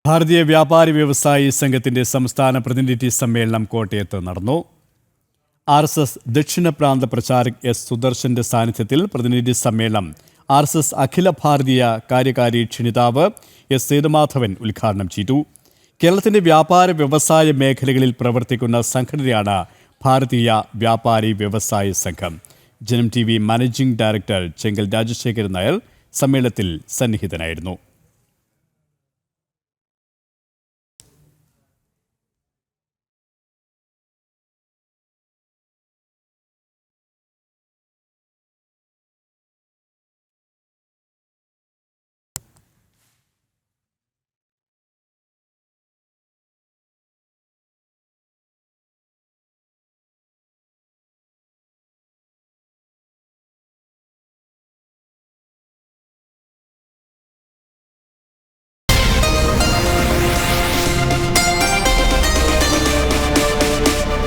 ഭാരതീയ വ്യാപാരി വ്യവസായി സംഘത്തിന്റെ സംസ്ഥാന പ്രതിനിധി സമ്മേളനം കോട്ടയത്ത് നടന്നു. RSS ദക്ഷിണ പ്രാന്ത പ്രചാരക് എസ് സുദർശന്റെ സാന്നിധ്യത്തിൽ പ്രതിനിധി സമ്മേളനം RSS അഖില ഭാരതീയ കാര്യകാരി ക്ഷണിതാവ് എസ് സേതുമാധവൻ ഉദ്ഘാടനം ചെയ്തു. കേരളത്തിന്റെ വ്യാപാര വ്യവസായ മേഖലകളിൽ പ്രവർത്തിക്കുന്ന സംഘടനയാണ് ഭാരതീയ വ്യാപാരി വ്യവസായ സംഘം. ജനം TV മാനേജിംഗ് ഡയറക്ടർ ചെങ്കൽ രാജശേഖരൻ നായർ സമ്മേളനത്തിൽ സന്നിഹിതനായിരുന്നു.